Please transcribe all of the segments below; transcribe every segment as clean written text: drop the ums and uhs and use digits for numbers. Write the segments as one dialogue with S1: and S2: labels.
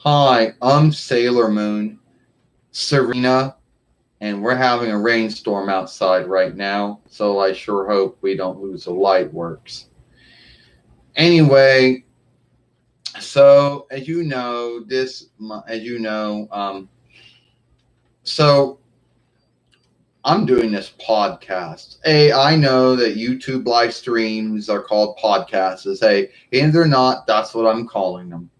S1: Hi, I'm Sailor Moon, Serena, and we're having a rainstorm outside right now, so I sure hope we don't lose the light works. Anyway, so as you know, so I'm doing this podcast. Hey, I know that YouTube live streams are called podcasts. Hey, and they're not, that's what I'm calling them.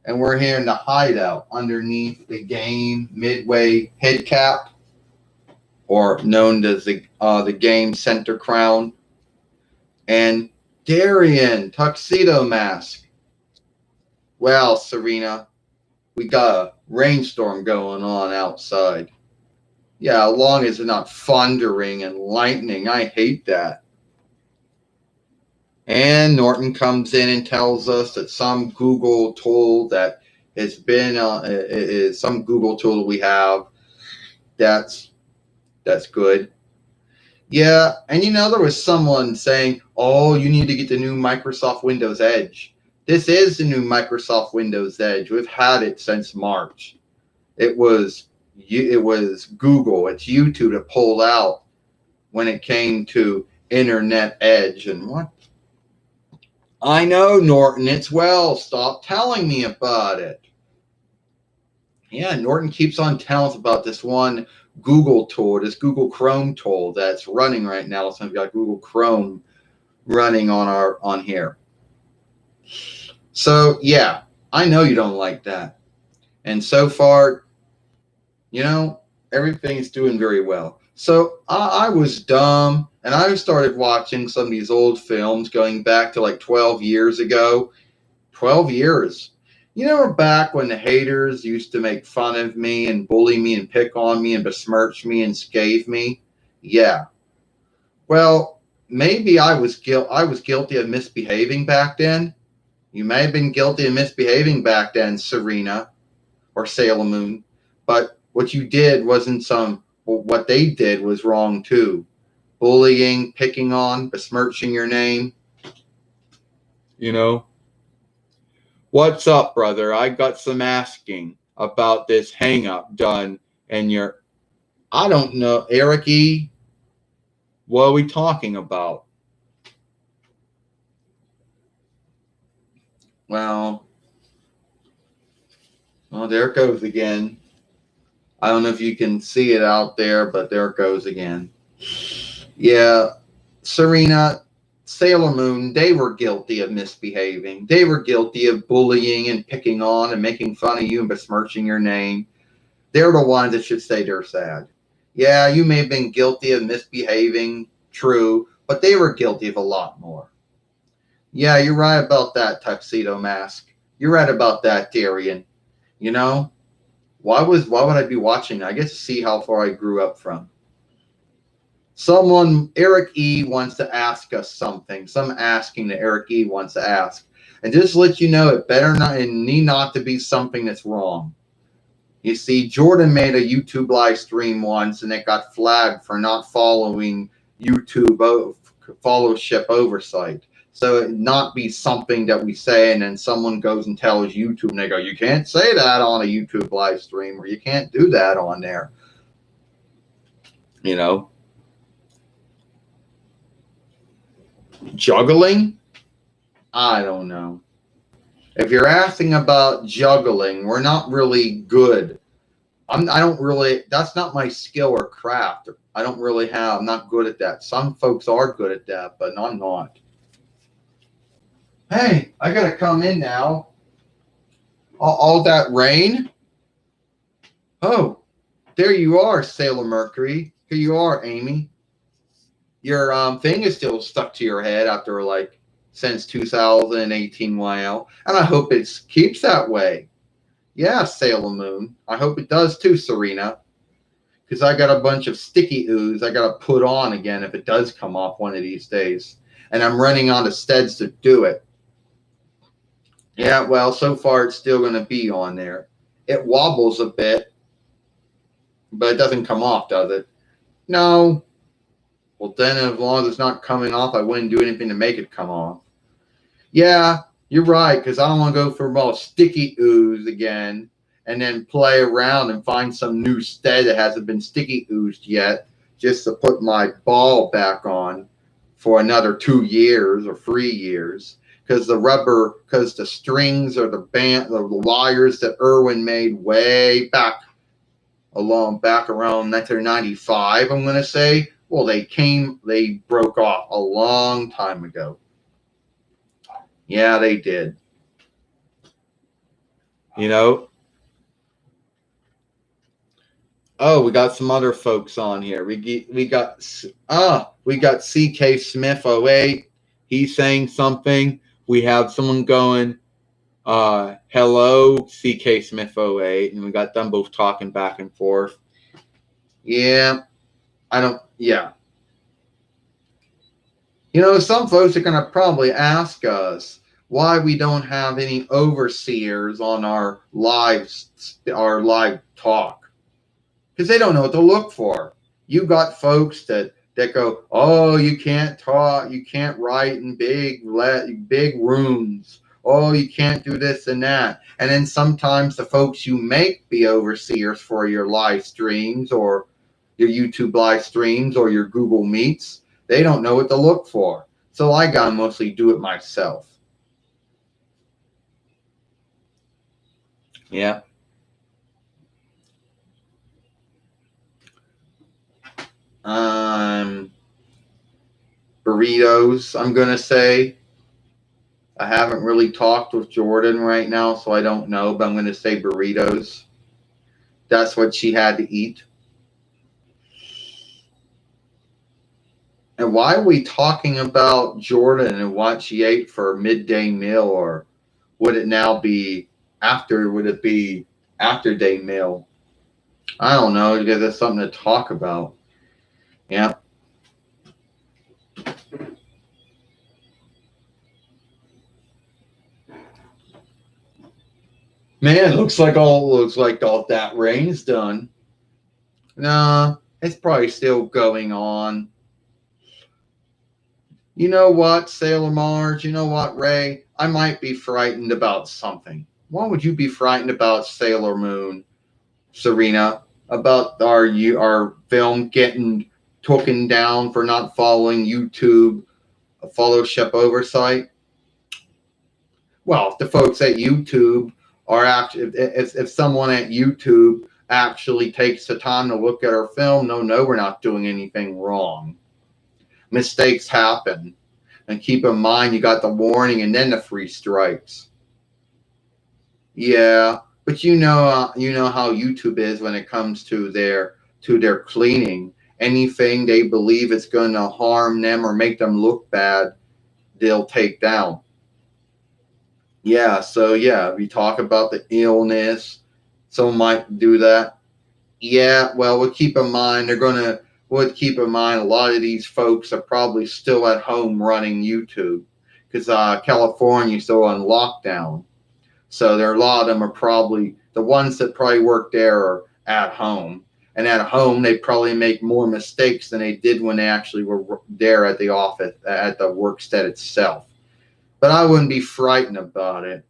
S1: And we're here in the hideout underneath the game midway head cap, or known as the game center crown, and Darian tuxedo mask. Well, Serena, we got a rainstorm going on outside. Yeah, as long as it's not thundering and lightning, I hate that. And Norton comes in and tells us that some Google tool that has been is some Google tool we have that's good. Yeah, and there was someone saying, "Oh, you need to get the new Microsoft Windows Edge." This is the new Microsoft Windows Edge. We've had it since March. It was Google, it's YouTube that pulled out when it came to Internet Edge and what. I know, Norton. It's well. Stop telling me about it. Yeah, Norton keeps on telling us about this one Google tool, this Google Chrome tool that's running right now. So we've got Google Chrome running on here. So yeah, I know you don't like that. And so far, everything's doing very well. So I was dumb and I started watching some of these old films going back to like 12 years ago. 12 years. Back when the haters used to make fun of me and bully me and pick on me and besmirch me and scathe me? Yeah. Well, maybe I was guilty of misbehaving back then. You may have been guilty of misbehaving back then, Serena or Sailor Moon. But what you did what they did was wrong too. Bullying, picking on, besmirching your name. What's up, brother? I got some asking about this hang up done and I don't know, Eric E. What are we talking about? Well, there it goes again. I don't know if you can see it out there, but there it goes again. Yeah, Serena, Sailor Moon, they were guilty of misbehaving. They were guilty of bullying and picking on and making fun of you and besmirching your name. They're the ones that should say they're sad. Yeah, you may have been guilty of misbehaving, true, but they were guilty of a lot more. Yeah, you're right about that, Tuxedo Mask. You're right about that, Darian. Why would I be watching? I get to see how far I grew up from. Eric E wants to ask us something. Some asking that Eric E wants to ask. And just to let you know, it need not to be something that's wrong. You see, Jordan made a YouTube live stream once and it got flagged for not following YouTube followership oversight. So it not be something that we say and then someone goes and tells YouTube and they go, you can't say that on a YouTube live stream or you can't do that on there. Juggling? I don't know. If you're asking about juggling, we're not really good. That's not my skill or craft. I'm not good at that. Some folks are good at that, but I'm not. Hey, I gotta come in now. All that rain? Oh, there you are, Sailor Mercury. Here you are, Amy. Your thing is still stuck to your head after since 2018. Wow, and I hope it keeps that way. Yeah, Sailor Moon. I hope it does too, Serena. Because I got a bunch of sticky ooze I got to put on again if it does come off one of these days. And I'm running on to Steads to do it. Yeah, well, so far it's still going to be on there. It wobbles a bit, but it doesn't come off, does it? No. Well, then as long as it's not coming off, I wouldn't do anything to make it come off. Yeah, You're right, because I don't want to go through all sticky ooze again and then play around and find some new stead that hasn't been sticky oozed yet just to put my ball back on for another 2 years or 3 years. Because the strings or the wires that Irwin made way back around 1995, I'm going to say, well, they broke off a long time ago. Yeah, they did. You know. Oh, we got some other folks on here. We got CK Smith 08. He's saying something. We have someone going, hello, CK Smith 08, and we got them both talking back and forth. Yeah. Some folks are going to probably ask us why we don't have any overseers on our live talk, because they don't know what to look for. You got folks that go, oh, you can't talk, you can't write in big runes. Oh, you can't do this and that. And then sometimes the folks you make be overseers for your live streams or your YouTube live streams or your Google Meets, they don't know what to look for. So I gotta mostly do it myself. Yeah. Burritos, I'm gonna say. I haven't really talked with Jordan right now, so I don't know, but I'm gonna say burritos. That's what she had to eat. And why are we talking about Jordan and what she ate for a midday meal, or would it now be after? Would it be after day meal? I don't know, because there's something to talk about. Yeah. Man, looks like all that rain's done. Nah, it's probably still going on. You know what, Sailor Mars? You know what, Ray? I might be frightened about something. Why would you be frightened about Sailor Moon, Serena? About our film getting taken down for not following YouTube fellowship oversight? Well, if the folks at YouTube are actually, if someone at YouTube actually takes the time to look at our film, no, we're not doing anything wrong. Mistakes happen. And keep in mind, you got the warning and then the 3 strikes. Yeah, but you know how YouTube is when it comes to their cleaning. Anything they believe it's going to harm them or make them look bad, they'll take down. Yeah, so yeah, we talk about the illness. Someone might do that. Yeah, well, we'll keep in mind keep in mind a lot of these folks are probably still at home running YouTube because California's still on lockdown. So a lot of them are probably the ones that probably work there are at home. And at home, they probably make more mistakes than they did when they actually were there at the office, at the workstead itself. But I wouldn't be frightened about it.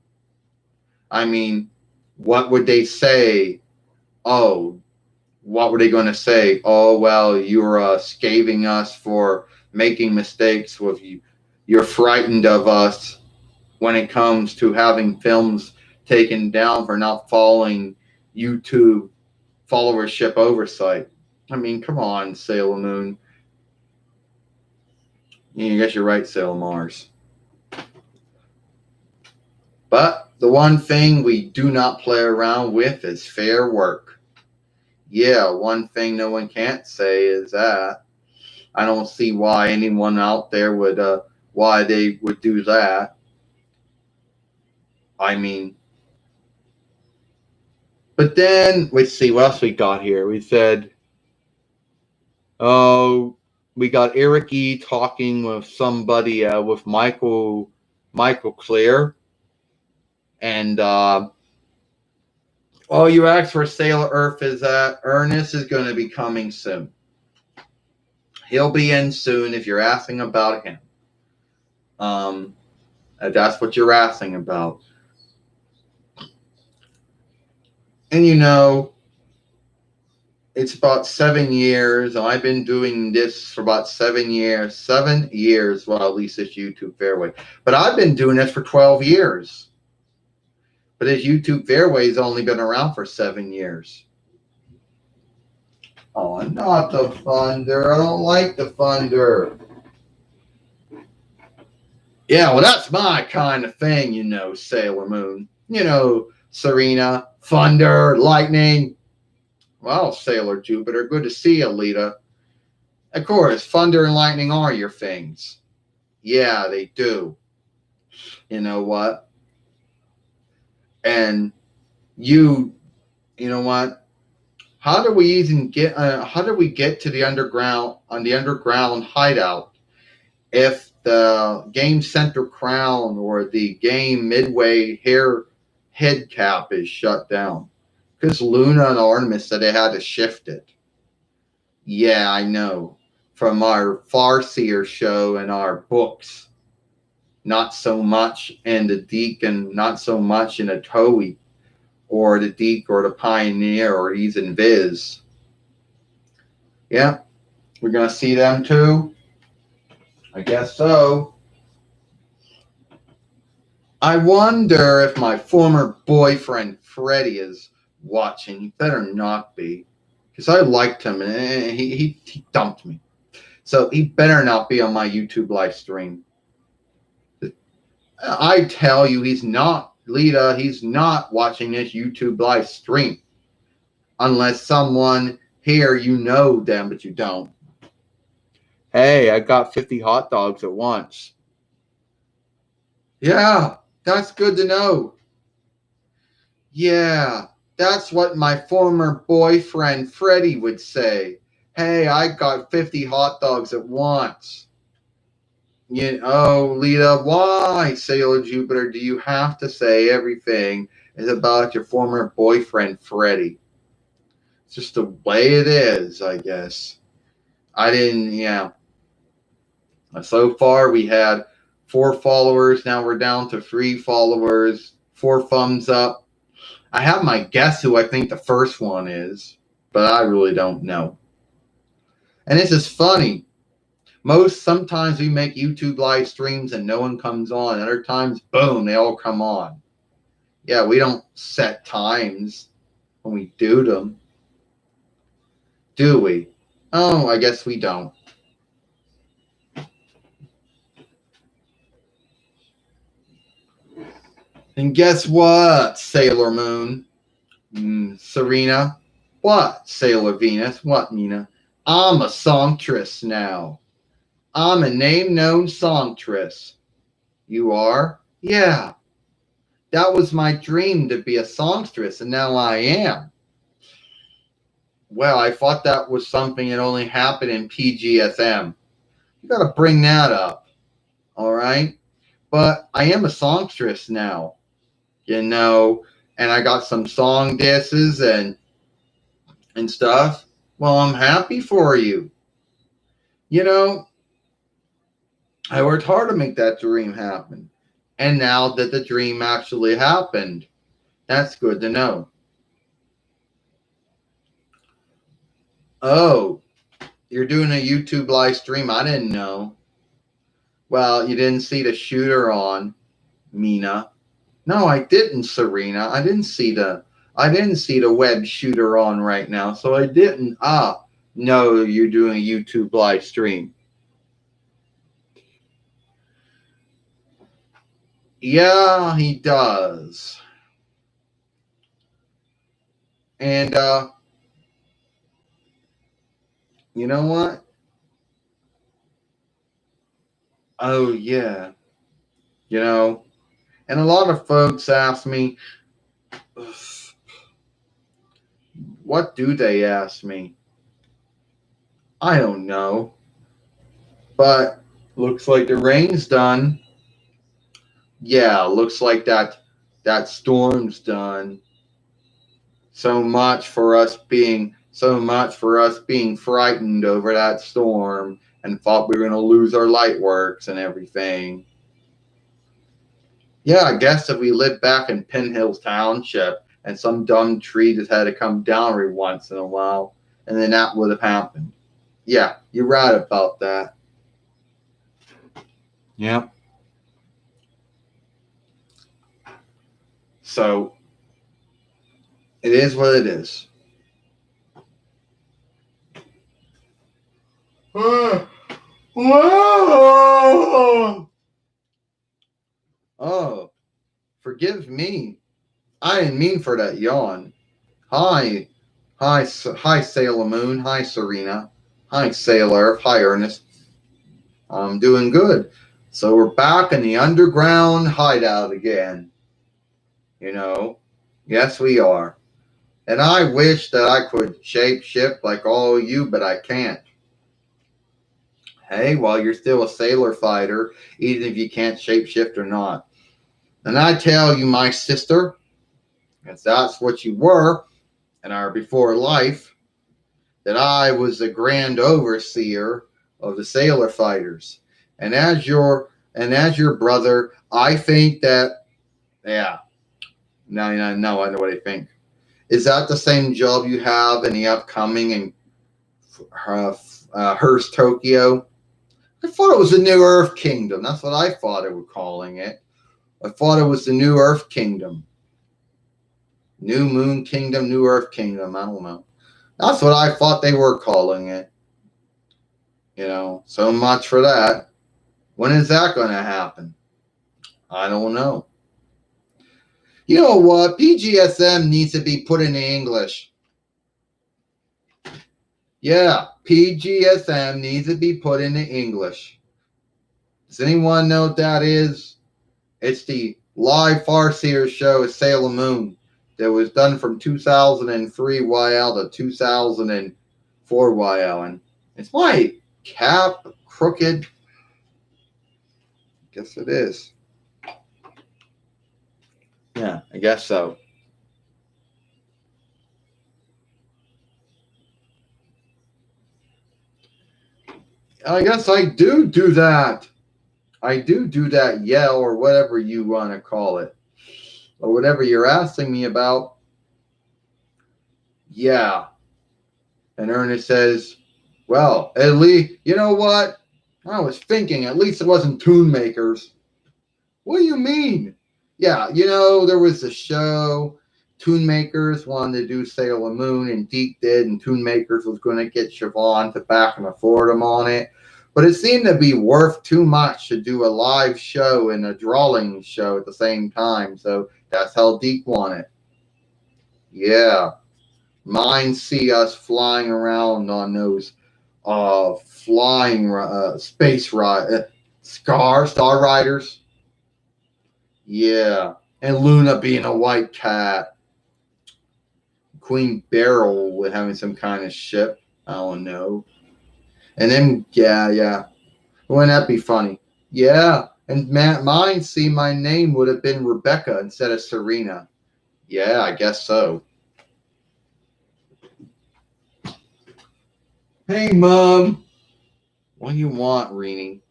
S1: I mean, what would they say? Oh, what were they going to say? Oh, well, you're scathing us for making mistakes with you. You're frightened of us when it comes to having films taken down for not following YouTube followership oversight. I mean, come on, Sailor Moon. Yeah, I guess you're right, Sailor Mars. But the one thing we do not play around with is fair work. Yeah, one thing no one can't say is that. I don't see why anyone out there would, why they would do that. I mean, but then, let's see, what else we got here? We said, oh, we got Eric E. talking with somebody, with Michael Clear. And, oh, you asked for Sailor Earth is that Ernest is going to be coming soon. He'll be in soon if you're asking about him. That's what you're asking about. And you know, it's about 7 years. I've been doing this for about 7 years. 7 years, well, at least this YouTube Fairway. But I've been doing this for 12 years. But this YouTube Fairway's only been around for 7 years. Oh, not the Thunder. I don't like the Thunder. Yeah, well, that's my kind of thing, you know, Sailor Moon. You know, Serena, Thunder, Lightning. Well, Sailor Jupiter, good to see you, Lita. Of course, Thunder and Lightning are your things. Yeah, they do. You know what? And you know what? How do we even get? How do we get to the underground on the underground hideout if the game center crown or the game midway head cap is shut down? Because Luna and Artemis said they had to shift it. Yeah, I know. From our Farseer show and our books. Not so much in the Deacon, not so much in a Toei or the Deke or the Pioneer or even Viz. Yeah, we're going to see them too. I guess so. I wonder if my former boyfriend Freddie is watching. He better not be, because I liked him and he dumped me. So he better not be on my YouTube live stream. I tell you, he's not. Lita, he's not watching this YouTube live stream. Unless someone here, you know them, but you don't. Hey, I got 50 hot dogs at once. Yeah, that's good to know. Yeah, that's what my former boyfriend Freddie would say. Hey, I got 50 hot dogs at once. You know, Lita, why, Sailor Jupiter, do you have to say everything is about your former boyfriend Freddie? It's just the way it is, I guess. I didn't, yeah. So far, we had 4 followers. Now we're down to 3 followers, 4 thumbs up. I have my guess who I think the first one is, but I really don't know. And this is funny. Sometimes we make YouTube live streams and no one comes on. Other times, boom, they all come on. Yeah, we don't set times when we do them. Do we? Oh, I guess we don't. And guess what, Sailor Moon? Serena? What, Sailor Venus? What, Nina? I'm a songstress now. I'm a name-known songstress. You are? Yeah. That was my dream, to be a songstress, and now I am. Well, I thought that was something that only happened in PGSM. You got to bring that up, all right? But I am a songstress now, you know, and I got some song disses and stuff. Well, I'm happy for you. You know, I worked hard to make that dream happen. And now that the dream actually happened, that's good to know. Oh, you're doing a YouTube live stream? I didn't know. Well, you didn't see the shooter on, Mina. No, I didn't, Serena. I didn't see the web shooter on right now, so I didn't. No, you're doing a YouTube live stream. Yeah, he does. And you know what? Oh yeah. You know, and a lot of folks ask me, what do they ask me? I don't know. But looks like the rain's done. Yeah, looks like that storm's done. So much for us being frightened over that storm and thought we were going to lose our light works and everything. Yeah, I guess if we lived back in Pin Hills Township and some dumb tree just had to come down every once in a while, and then that would have happened. Yeah, you're right about that. Yeah. So it is what it is. Oh, forgive me. I didn't mean for that yawn. Hi, hi, Sailor Moon. Hi, Serena. Hi, Sailor. Hi, Ernest. I'm doing good. So we're back in the underground hideout again. You know, yes, we are. And I wish that I could shape shift like all of you, but I can't. Hey, well, you're still a sailor fighter, even if you can't shape shift or not. And I tell you, my sister, if that's what you were in our before life, that I was the grand overseer of the sailor fighters. And as your brother, I think that, yeah, no, I know what I think. Is that the same job you have in the upcoming in Hearst, Tokyo? I thought it was the New Earth Kingdom. That's what I thought they were calling it. I thought it was the New Earth Kingdom. New Moon Kingdom, New Earth Kingdom. I don't know. That's what I thought they were calling it. So much for that. When is that going to happen? I don't know. You know what? PGSM needs to be put in English. Yeah, PGSM needs to be put into English. Does anyone know what that is? It's the live Farseer show Sailor Moon that was done from 2003 YL to 2004 YL. And it's my cap crooked. Guess it is. Yeah, I guess so. I guess I do that. I do that yell or whatever you want to call it. Or whatever you're asking me about. Yeah. And Ernest says, well, at least, you know what? I was thinking, at least it wasn't Tune Makers. What do you mean? Yeah, there was a show. Tune Makers wanted to do Sailor Moon, and Deke did, and Tune Makers was going to get Siobhan to back and afford him on it. But it seemed to be worth too much to do a live show and a drawing show at the same time. So that's how Deke wanted. Yeah. Mine see us flying around on those flying space Star Riders. Yeah. And Luna being a white cat. Queen Beryl with having some kind of ship. I don't know. And then, yeah. Wouldn't that be funny? Yeah. And mine see my name would have been Rebecca instead of Serena. Yeah, I guess so. Hey, Mom. What do you want, Reenie?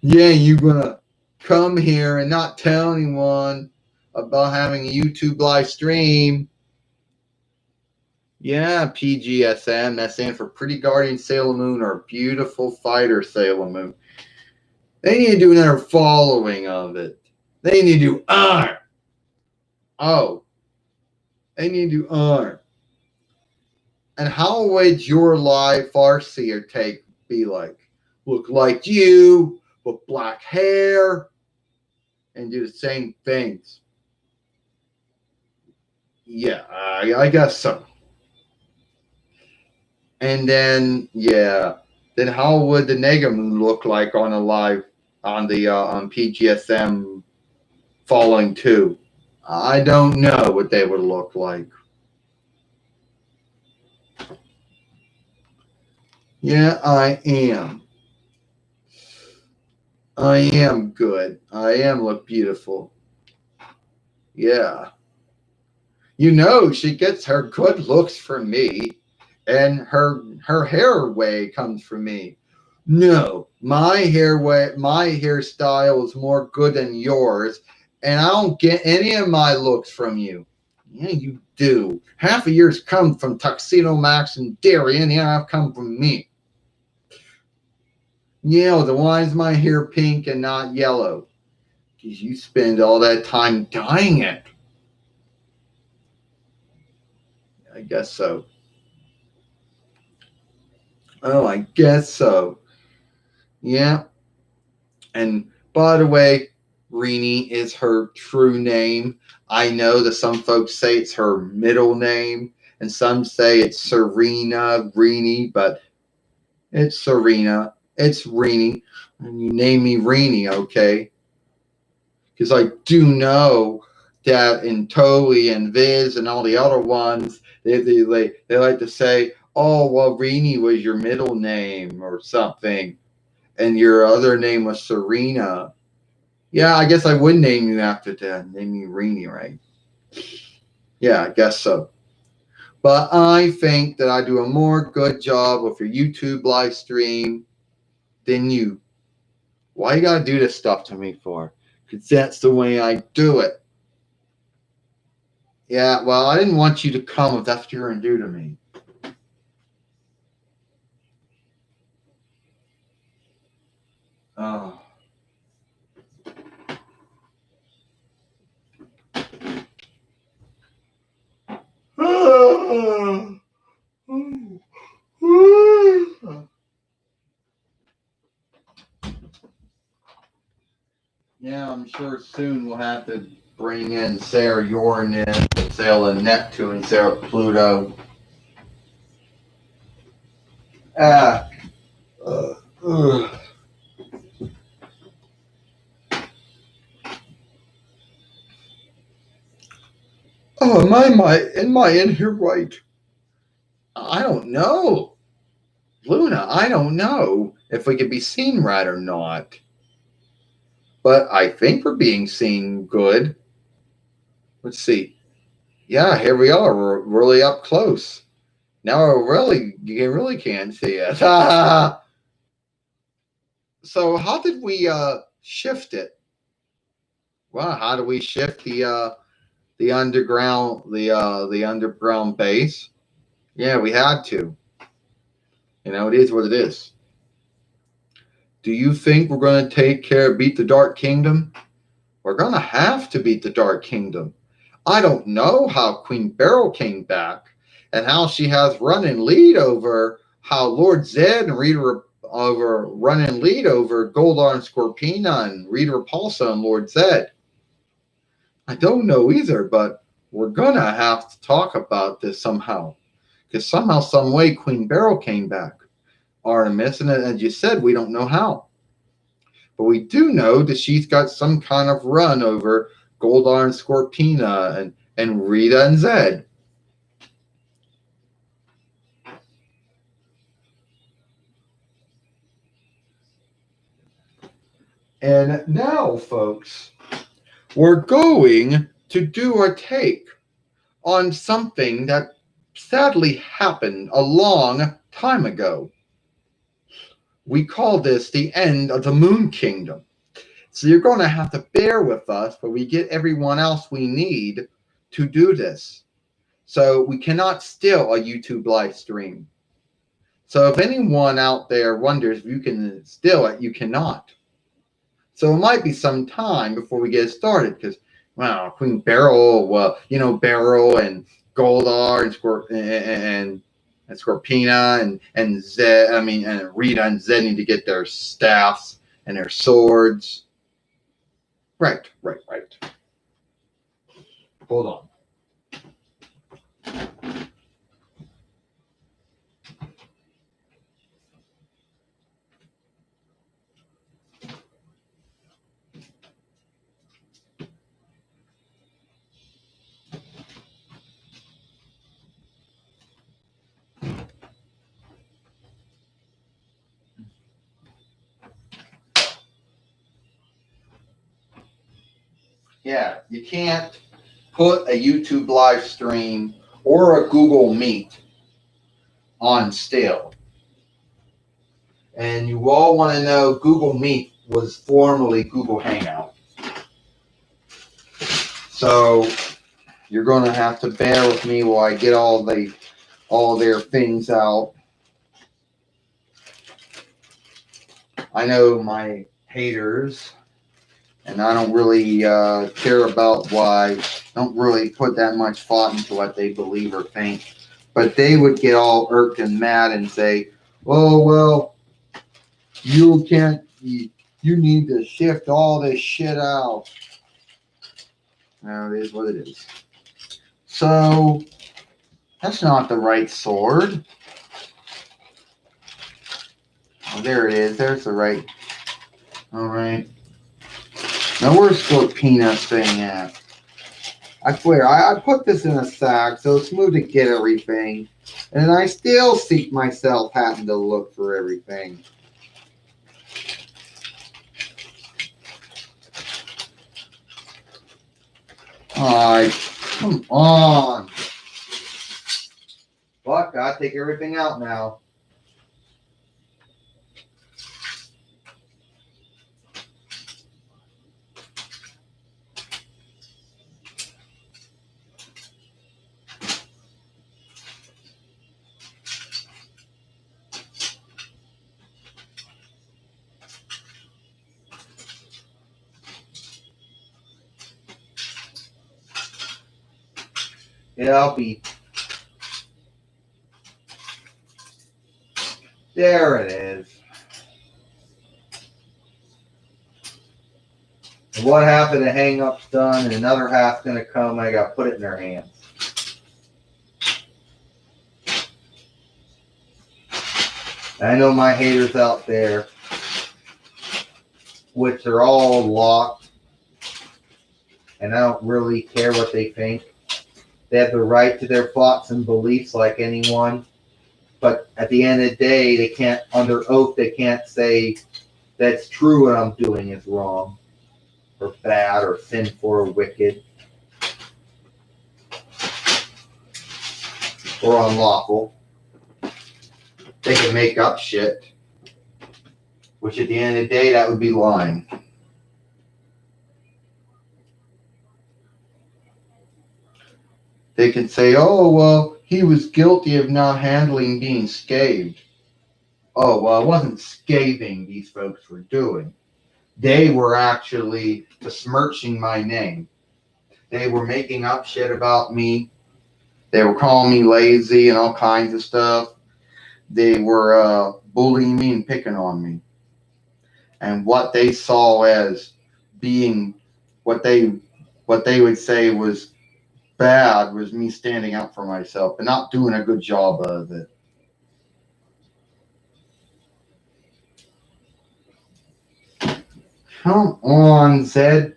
S1: Yeah, you gonna come here and not tell anyone about having a YouTube live stream? Yeah, PGSM. That stands for Pretty Guardian Sailor Moon or Beautiful Fighter Sailor Moon. They need to do another following of it. They need to do Oh. They need to do And how would your live Farseer take be like? Look like you with black hair and do the same things. Yeah, I guess so. And then, then how would the Negamoon look like on a live on the on PGSM following 2? I don't know what they would look like. Yeah, I am. I am good. I am look beautiful. Yeah. She gets her good looks from me, and her hair way comes from me. No, my hairstyle is more good than yours, And I don't get any of my looks from you. Yeah, you do. Half of yours come from Tuxedo Max and Darian. The other half come from me. Yeah, the why is my hair pink and not yellow? Because you spend all that time dyeing it. I guess so. Oh, I guess so. Yeah. And by the way, Renee is her true name. I know that some folks say it's her middle name, and some say it's Serena Renee, but it's Serena. It's Renee. And you name me Renee, okay? Because I do know that in Toei and Viz and all the other ones, they like to say, oh, well, Renee was your middle name or something, and your other name was Serena. Yeah, I guess I would name you after that. Name you Renee, right? Yeah, I guess so. But I think that I do a more good job with your YouTube live stream than you. Why you gotta do this stuff to me for? Because that's the way I do it. Yeah, well, I didn't want you to come if that's what you're gonna do to me. Oh. Yeah, I'm sure soon we'll have to bring in Sarah Yornin, Sarah Neptune, and Sarah Pluto. Ah. Uh, Oh, am I in here right? I don't know. Luna, I don't know if we could be seen right or not. But I think we're being seen good. Let's see. Yeah, here we are. We're really up close. Now you really can't see us. So how did we shift it? Well, how do we shift the underground base? Yeah, we had to. It is what it is. Do you think we're going to beat the Dark Kingdom? We're going to have to beat the Dark Kingdom. I don't know how Queen Beryl came back and how she has run and lead over how Lord Zed and Rita over run and lead over Goldar and Scorpina and Rita Repulsa and Lord Zed. I don't know either, but we're going to have to talk about this somehow. Because somehow, some way, Queen Beryl came back. Artemis, and as you said, we don't know how. But we do know that she's got some kind of run over Goldar and Scorpina and Rita and Zed. And now, folks, we're going to do a take on something that sadly happened a long time ago. We call this the end of the Moon Kingdom. So you're going to have to bear with us, but we get everyone else we need to do this. So we cannot steal a YouTube live stream. So if anyone out there wonders if you can steal it, you cannot. So it might be some time before we get started because, well, Queen Beryl, Beryl and Goldar and Scorpina and Zed, and Rita and Zed need to get their staffs and their swords. Right. Hold on. Yeah, you can't put a YouTube live stream or a Google Meet on still. And you all want to know Google Meet was formerly Google Hangout. So you're gonna have to bear with me while I get all their things out. I know my haters, and I don't really care about why. Don't really put that much thought into what they believe or think. But they would get all irked and mad and say, "Oh well, you can't. You need to shift all this shit out." No, it is what it is. So that's not the right sword. Oh, there it is. There's the right. All right. Now where's Scorpina's thing at? I swear, I put this in a sack so it's smooth to get everything, and I still see myself having to look for everything. Alright, come on. Fuck, gotta take everything out now. Yeah, I'll be. There it is. And what happened to hang up's done, and another half's gonna come, and I gotta put it in their hands. I know my haters out there, which are all locked, and I don't really care what they think. They have the right to their thoughts and beliefs like anyone. But at the end of the day, they can't, under oath, they can't say that's true what I'm doing is wrong or bad or sinful or wicked or unlawful. They can make up shit, which at the end of the day, that would be lying. They can say, oh, well, he was guilty of not handling being scathed. Oh, well, it wasn't scathing these folks were doing. They were actually besmirching my name. They were making up shit about me. They were calling me lazy and all kinds of stuff. They were bullying me and picking on me. And what they saw as being what they would say was bad was me standing up for myself and not doing a good job of it. Come on, Zed.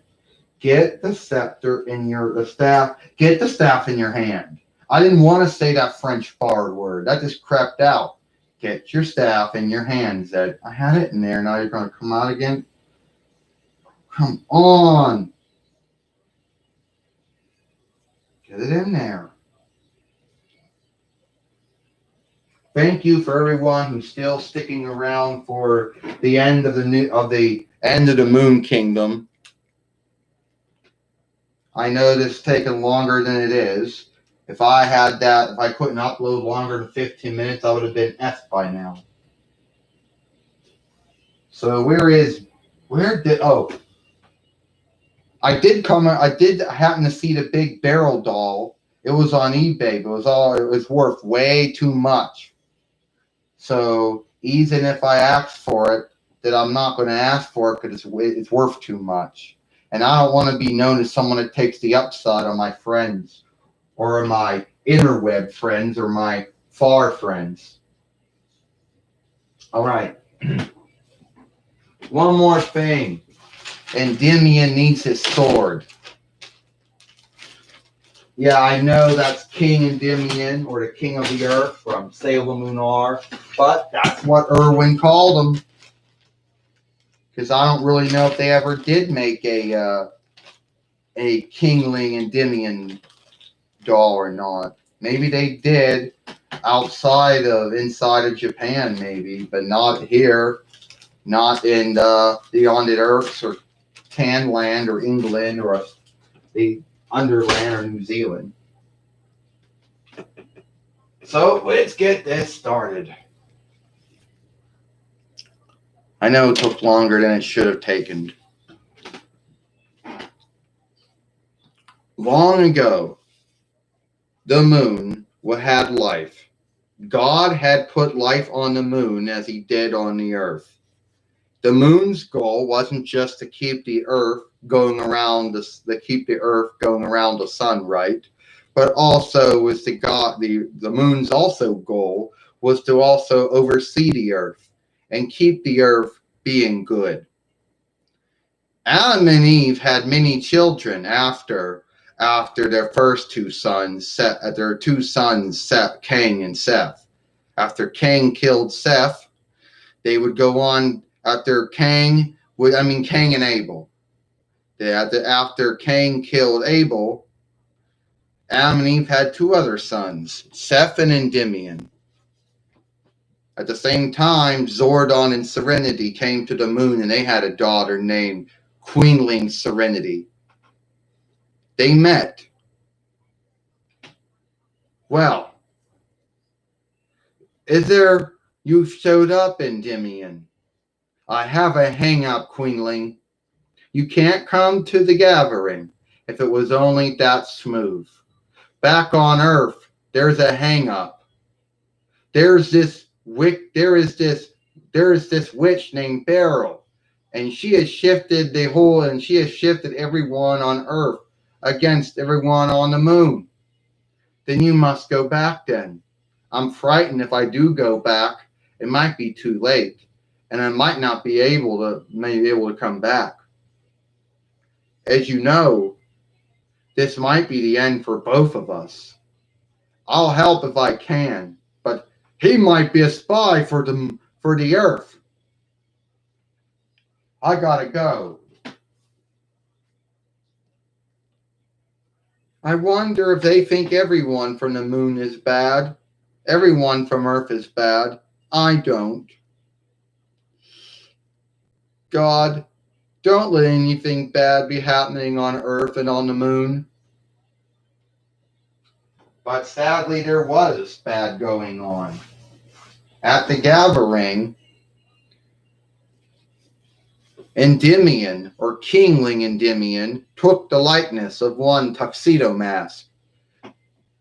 S1: Get the scepter in the staff. Get the staff in your hand. I didn't want to say that French forward word. That just crept out. Get your staff in your hand, Zed. I had it in there. Now you're going to come out again? Come on. Get it in there. Thank you for everyone who's still sticking around for the end of the Moon Kingdom. I know this is taking longer than it is. If I couldn't upload longer than 15 minutes, I would have been F by now. So I did happen to see the big barrel doll. It was on eBay, but it was worth way too much. So even if I asked for it, that I'm not going to ask for it because it's worth too much. And I don't want to be known as someone that takes the upside on my friends or my interweb friends or my far friends. All right. One more thing. Endymion needs his sword. Yeah, I know that's King Endymion or the King of the Earth from Sailor Moon R, but that's what Irwin called him. Because I don't really know if they ever did make a Kingling Endymion doll or not. Maybe they did inside of Japan, maybe, but not here, not in the Undead Earths or Tanland or England or Underland or New Zealand. So let's get this started. I know it took longer than it should have taken. Long ago, the moon had life. God had put life on the moon as he did on the earth. The moon's goal wasn't just to keep the earth going around the sun, right? But also was the moon's also goal was to also oversee the earth and keep the earth being good. Adam and Eve had many children after their first two sons, Seth, Cain and Seth. After Cain killed Seth, they would go on after Cain and Abel. After Cain killed Abel, Adam and Eve had two other sons, Seth and Endymion. At the same time, Zordon and Serenity came to the moon and they had a daughter named Queenling Serenity. They met. Well, you showed up, Endymion. I have a hang-up, Queenling. You can't come to the gathering if it was only that smooth. Back on Earth, there's a hang-up. There is this witch named Beryl, and she has shifted everyone on Earth against everyone on the moon. Then you must go back then. I'm frightened if I do go back, it might be too late, and I might not be able to come back. As you know, this might be the end for both of us. I'll help if I can, but he might be a spy for the Earth. I gotta go. I wonder if they think everyone from the moon is bad. Everyone from Earth is bad. I don't. God, don't let anything bad be happening on Earth and on the moon. But sadly, there was bad going on. At the gathering, Endymion, or Kingling Endymion, took the likeness of one tuxedo mask.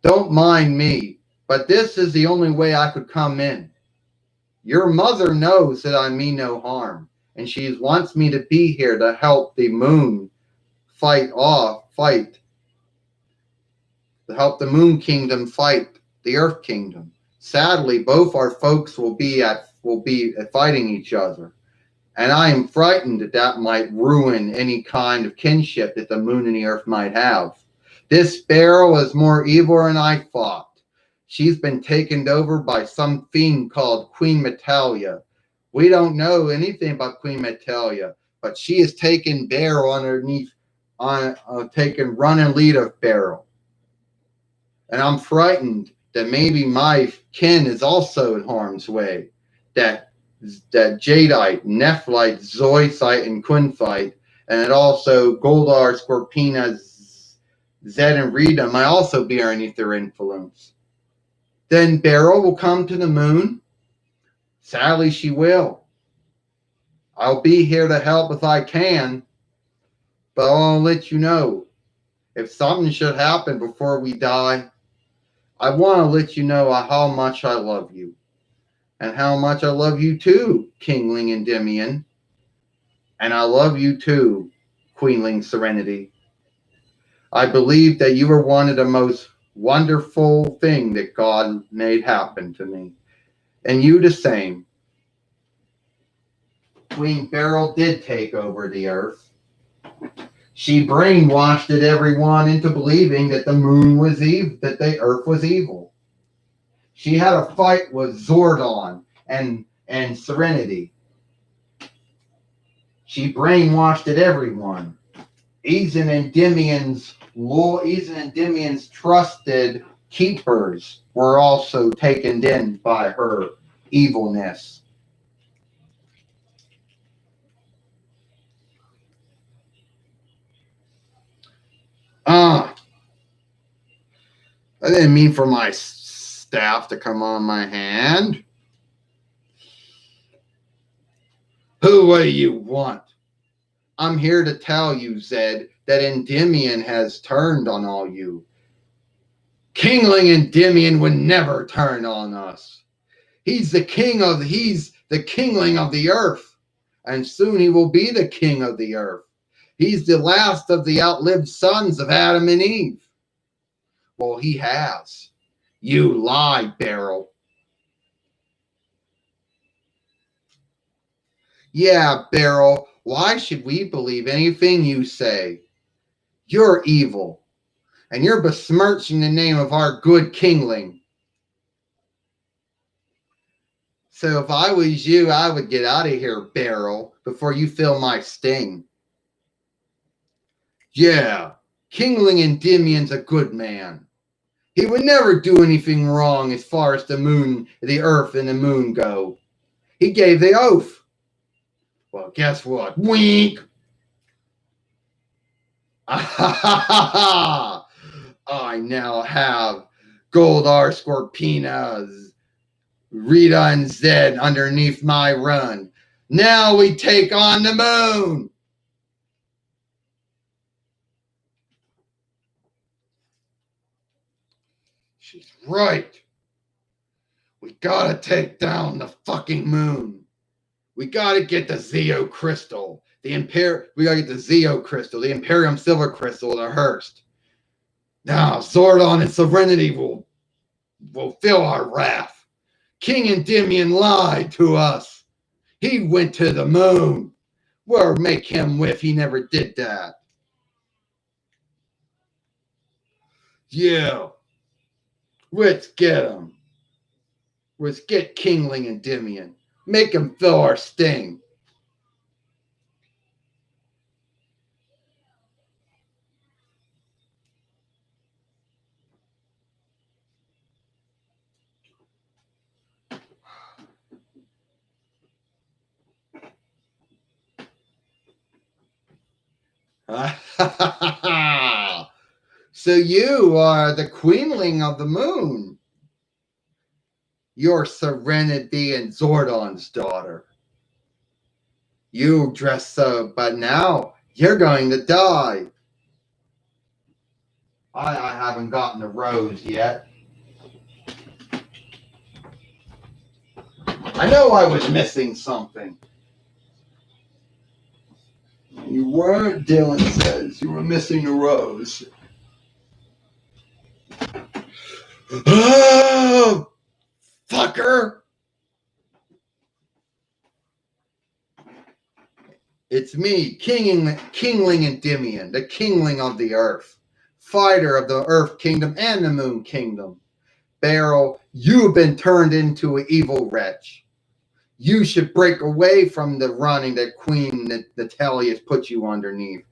S1: Don't mind me, but this is the only way I could come in. Your mother knows that I mean no harm, and she wants me to be here to help the moon to help the moon kingdom fight the earth kingdom. Sadly, both our folks will be fighting each other. And I am frightened that might ruin any kind of kinship that the moon and the earth might have. This Beryl is more evil than I thought. She's been taken over by some fiend called Queen Metalia. We don't know anything about Queen Metalia, but she has taken Beryl taken run and lead of Beryl. And I'm frightened that maybe my kin is also in harm's way. That Jadeite, Nephlite, Zoisite, and Quinfite, and also Goldar, Scorpina, Zed, and Rita might also be underneath their influence. Then Beryl will come to the moon. Sadly, she will. I'll be here to help if I can, but I'll let you know. If something should happen before we die, I want to let you know how much I love you. And how much I love you too, Kingling Endymion. And I love you too, Queenling Serenity. I believe that you are one of the most wonderful thing that God made happen to me. And you the same. Queen Beryl did take over the earth. She brainwashed everyone into believing that the moon was evil, that the earth was evil. She had a fight with Zordon and Serenity. She brainwashed everyone. Even Endymion's trusted keepers were also taken in by her evilness. I didn't mean for my staff to come on my hand. What do you want? I'm here to tell you, Zed, that Endymion has turned on all you. Kingling Endymion would never turn on us. He's the kingling of the earth, and soon he will be the king of the earth. He's the last of the outlived sons of Adam and Eve. Well, he has. You lie, Beryl. Yeah, Beryl, why should we believe anything you say? You're evil, and you're besmirching the name of our good kingling. So if I was you, I would get out of here, Beryl, before you feel my sting. Yeah, Kingling Endymion's a good man. He would never do anything wrong as far as the earth and the moon go. He gave the oath. Well, guess what? Wink! I now have Goldar Scorpinas, Rita and Zed underneath my run. Now we take on the moon! She's right. We gotta take down the fucking moon. We gotta get the Zeo crystal. We gotta get the Zeo crystal, the Imperium silver crystal, the Hearst. Now Zordon and Serenity will feel our wrath. King Endymion lied to us. He went to the moon. We'll make him whiff he never did that. Yeah. Let's get him. Let's get Kingling Endymion. Make him feel our sting. So you are the queenling of the moon. You're Serenity and Zordon's daughter. You dress so, but now you're going to die. I haven't gotten the rose yet. I know I was missing something. You weren't, Dylan says. You were missing a rose. Oh, fucker! It's me, Kingling Endymion, the kingling of the earth, fighter of the earth kingdom and the moon kingdom. Beryl, you've been turned into an evil wretch. You should break away from the running that Queen Natalia has put you underneath.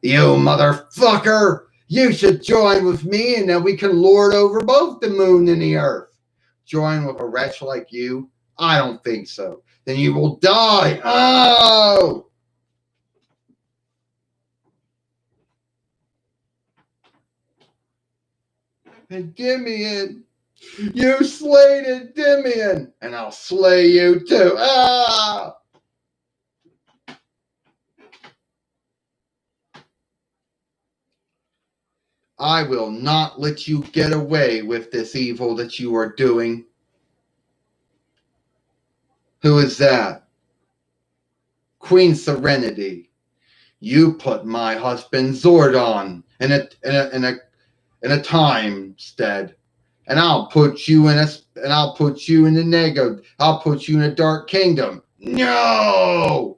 S1: You motherfucker! You should join with me and then we can lord over both the moon and the earth. Join with a wretch like you? I don't think so. Then you will die. Oh! Endymion! You slayed Endymion! And I'll slay you too. Ah! I will not let you get away with this evil that you are doing. Who is that? Queen Serenity. You put my husband Zordon in a time stead, and I'll put you in the Nego. I'll put you in a dark kingdom. No.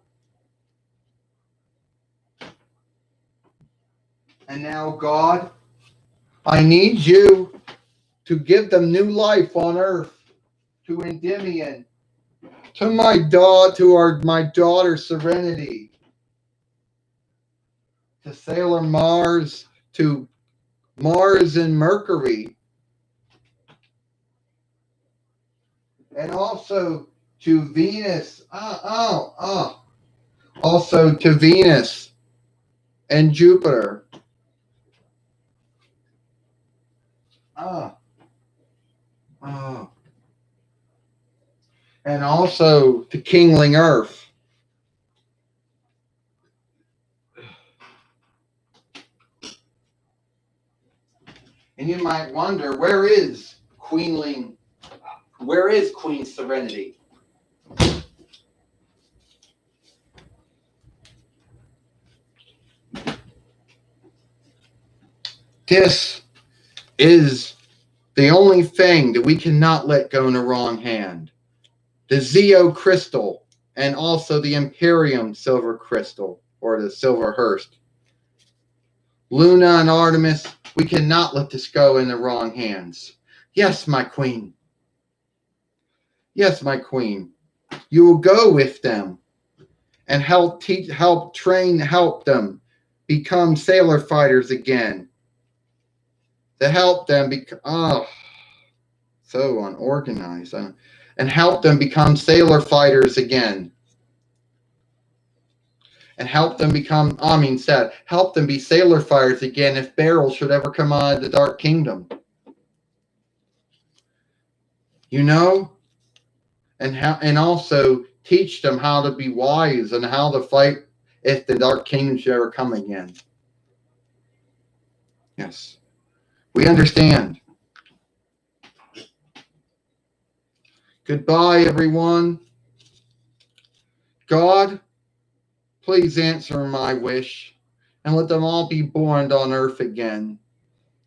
S1: And now, God, I need you to give them new life on Earth, to Endymion, to my daughter Serenity, to Sailor Mars, to Mars and Mercury, and also to Venus. Also to Venus and Jupiter. Oh. And also the kingling earth. And you might wonder, where is Queen Serenity? This is the only thing that we cannot let go in the wrong hand. The Zeo crystal and also the Imperium silver crystal, or the silver Hearst. Luna and Artemis, we cannot let this go in the wrong hands. Yes, my queen. Yes, my queen. You will go with them and help them become sailor fighters again. To help them become, so unorganized. And help them become sailor fighters again. And help them help them be sailor fighters again if Beryl should ever come out of the Dark Kingdom. You know? And also teach them how to be wise and how to fight if the Dark Kingdom should ever come again. Yes. We understand. Goodbye, everyone. God, please answer my wish and let them all be born on Earth again.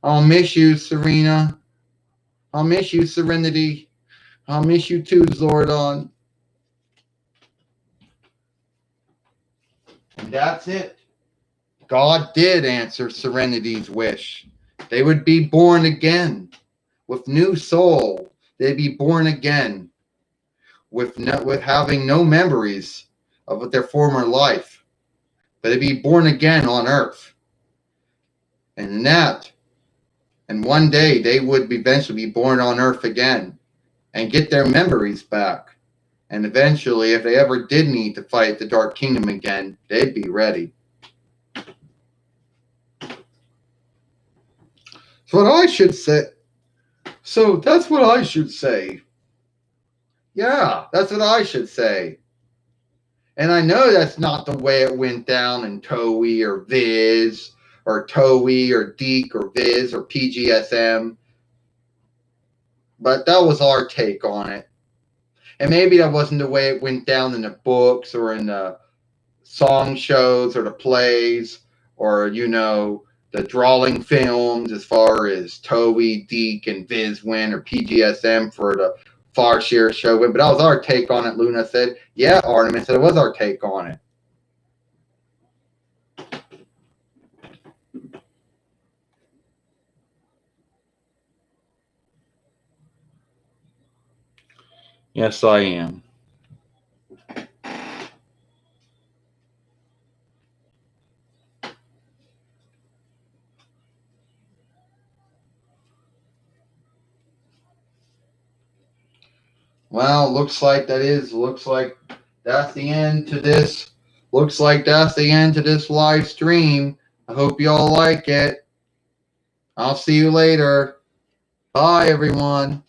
S1: I'll miss you, Serena. I'll miss you, Serenity. I'll miss you too, Zordon. And that's it. God did answer Serenity's wish. They would be born again with new soul. They'd be born again with having no memories of their former life. But they'd be born again on Earth. And one day they would eventually be born on Earth again and get their memories back. And eventually, if they ever did need to fight the Dark Kingdom again, they'd be ready. So what I should say. So that's what I should say. Yeah, that's what I should say. And I know that's not the way it went down in Toei or Viz or Toei or Deke or Viz or PGSM. But that was our take on it. And maybe that wasn't the way it went down in the books or in the song shows or the plays or, the drawing films as far as Toei, Deke, and Viz win or PGSM for the Farshare show win. But that was our take on it, Luna said. Yeah, Artemis said it was our take on it. Yes, I am. Well, looks like that's the end to this. Looks like that's the end to this live stream. I hope you all like it. I'll see you later. Bye, everyone.